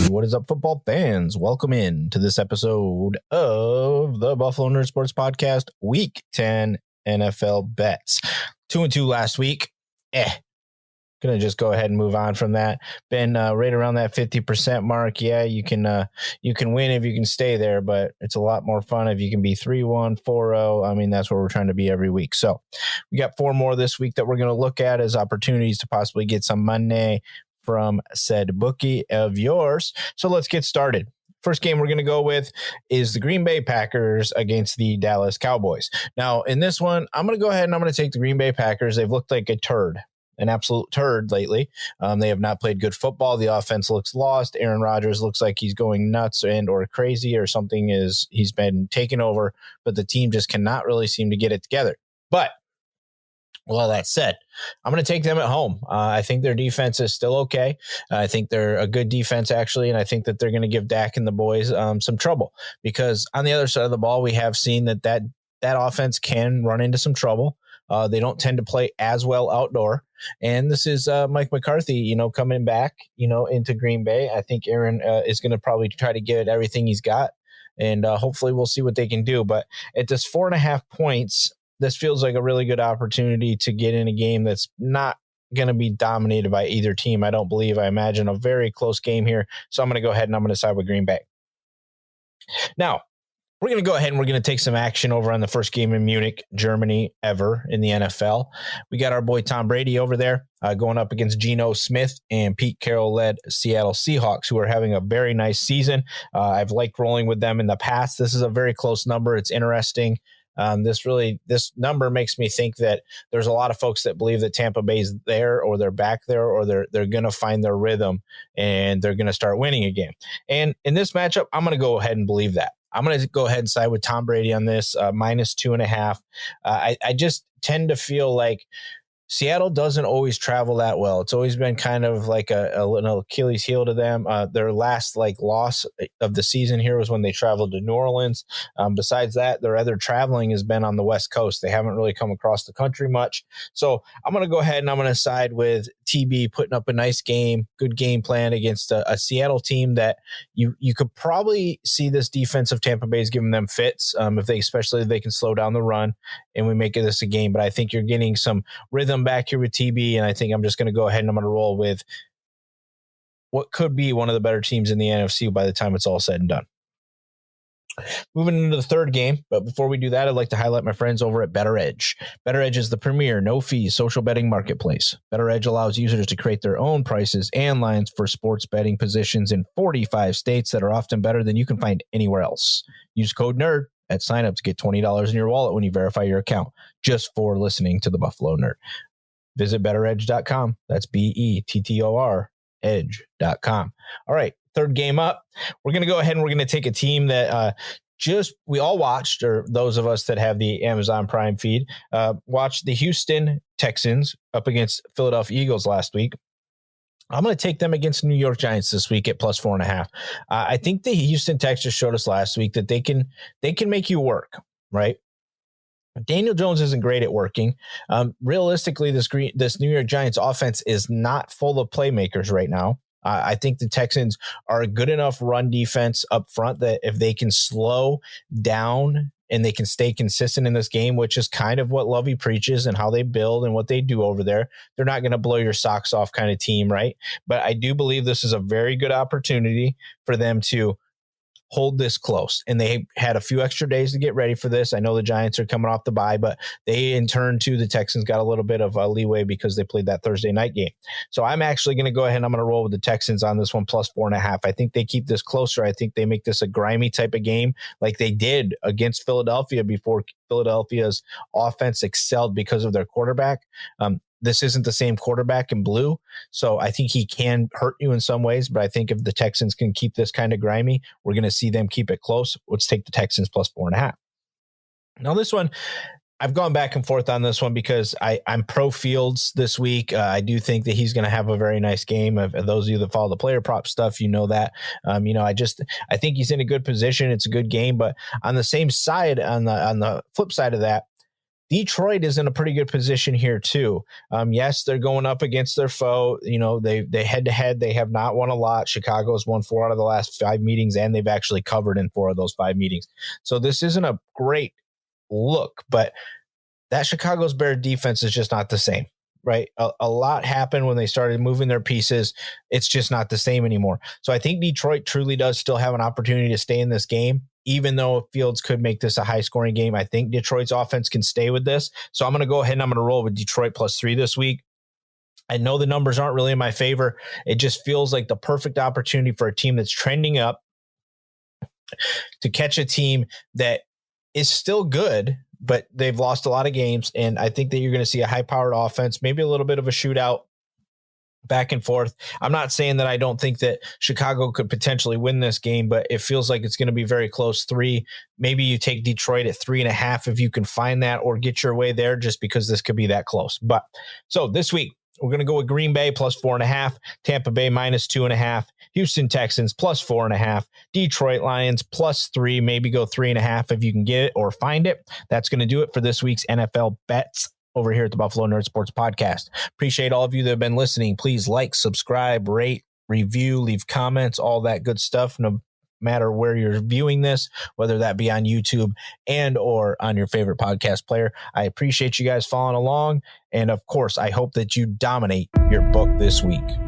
What is up, football fans? Welcome in to this episode of the Buffalo Nerd Sports Podcast, Week 10 NFL bets. 2-2 last week. Gonna just go ahead and move on from that. Been right around that 50% mark. Yeah, you can win if you can stay there, but it's a lot more fun if you can be 3-1, 4-0. I mean, that's what we're trying to be every week. So we got 4 more this week that we're going to look at as opportunities to possibly get some money from said bookie of yours. So let's get started. First game we're going to go with is the Green Bay Packers against the Dallas Cowboys. Now, in this one, I'm going to go ahead and I'm going to take the Green Bay Packers. They've looked like an absolute turd lately. They have not played good football. The offense looks lost. Aaron Rodgers looks like he's going nuts or crazy or something he's been taken over, but the team just cannot really seem to get it together. But well, that said, I'm going to take them at home. I think their defense is still okay. I think they're a good defense, actually, and I think that they're going to give Dak and the boys some trouble because on the other side of the ball, we have seen that offense can run into some trouble. They don't tend to play as well outdoor. And this is Mike McCarthy, coming back, into Green Bay. I think Aaron is going to probably try to give it everything he's got, and hopefully we'll see what they can do. But at this 4.5 points, this feels like a really good opportunity to get in a game that's not going to be dominated by either team. I don't believe. I imagine a very close game here. So I'm going to go ahead and I'm going to side with Green Bay. Now, we're going to go ahead and we're going to take some action over on the first game in Munich, Germany ever in the NFL. We got our boy Tom Brady over there going up against Geno Smith and Pete Carroll-led Seattle Seahawks, who are having a very nice season. I've liked rolling with them in the past. This is a very close number. It's interesting. This number makes me think that there's a lot of folks that believe that Tampa Bay's there or they're back there or they're going to find their rhythm and they're going to start winning again. And in this matchup, I'm going to go ahead and believe that. I'm going to go ahead and side with Tom Brady on this, minus 2.5. I just tend to feel like Seattle doesn't always travel that well. It's always been kind of like an Achilles heel to them. Their last loss of the season here was when they traveled to New Orleans. Besides that, their other traveling has been on the West Coast. They haven't really come across the country much. So I'm going to go ahead and I'm going to side with TB putting up a nice game, good game plan against a Seattle team that you could probably see this defense of Tampa Bay is giving them fits, especially if they can slow down the run and we make this a game. But I think you're getting some rhythm back here with TB, and I think I'm just going to go ahead and I'm going to roll with what could be one of the better teams in the NFC by the time it's all said and done. Moving into the third game, but before we do that, I'd like to highlight my friends over at BetterEdge. BetterEdge is the premier no-fee social betting marketplace. BetterEdge allows users to create their own prices and lines for sports betting positions in 45 states that are often better than you can find anywhere else. Use code NERD at sign up to get $20 in your wallet when you verify your account, just for listening to the Buffalo Nerd. Visit betteredge.com. That's BETTOR edge.com. All right. Third game up. We're going to go ahead and we're going to take a team that we all watched, or those of us that have the Amazon Prime feed, watched the Houston Texans up against Philadelphia Eagles last week. I'm going to take them against New York Giants this week at plus 4.5. I think the Houston Texans showed us last week that they can make you work, right? Daniel Jones isn't great at working. Realistically, this New York Giants offense is not full of playmakers right now. I think the Texans are a good enough run defense up front that if they can slow down and they can stay consistent in this game, which is kind of what Lovey preaches and how they build and what they do over there, they're not going to blow your socks off kind of team, right? But I do believe this is a very good opportunity for them to hold this close. And they had a few extra days to get ready for this. I know the Giants are coming off the bye, but they in turn too, the Texans got a little bit of leeway because they played that Thursday night game. So I'm actually going to go ahead and I'm going to roll with the Texans on this one plus 4.5. I think they keep this closer. I think they make this a grimy type of game like they did against Philadelphia before Philadelphia's offense excelled because of their quarterback. This isn't the same quarterback in blue, so I think he can hurt you in some ways, but I think if the Texans can keep this kind of grimy, we're going to see them keep it close. Let's take the Texans plus 4.5. Now this one, I've gone back and forth on this one because I'm pro Fields this week. I do think that he's going to have a very nice game. Those of you that follow the player prop stuff, you know that. I think he's in a good position. It's a good game, but on the same side, on the flip side of that, Detroit is in a pretty good position here too. Yes, they're going up against their foe. They head to head. They have not won a lot. Chicago's won 4 out of the last 5 meetings, and they've actually covered in 4 of those 5 meetings. So this isn't a great look, but that Chicago's Bear defense is just not the same, right? A lot happened when they started moving their pieces. It's just not the same anymore. So I think Detroit truly does still have an opportunity to stay in this game. Even though Fields could make this a high-scoring game, I think Detroit's offense can stay with this. So I'm going to go ahead and I'm going to roll with Detroit +3 this week. I know the numbers aren't really in my favor. It just feels like the perfect opportunity for a team that's trending up to catch a team that is still good, but they've lost a lot of games. And I think that you're going to see a high-powered offense, maybe a little bit of a shootout, back and forth. I'm not saying that I don't think that Chicago could potentially win this game, but it feels like it's going to be very close. 3, maybe you take Detroit at 3.5 if you can find that, or get your way there, just because this could be that close. But so this week we're going to go with Green Bay +4.5, Tampa Bay -2.5, Houston Texans +4.5, Detroit Lions +3, maybe go 3.5 if you can get it or find it. That's going to do it for this week's NFL bets over here at the Buffalo Nerd Sports Podcast. Appreciate all of you that have been listening. Please like, subscribe, rate, review, leave comments, all that good stuff, no matter where you're viewing this, whether that be on YouTube and or on your favorite podcast player. I appreciate you guys following along. And of course, I hope that you dominate your book this week.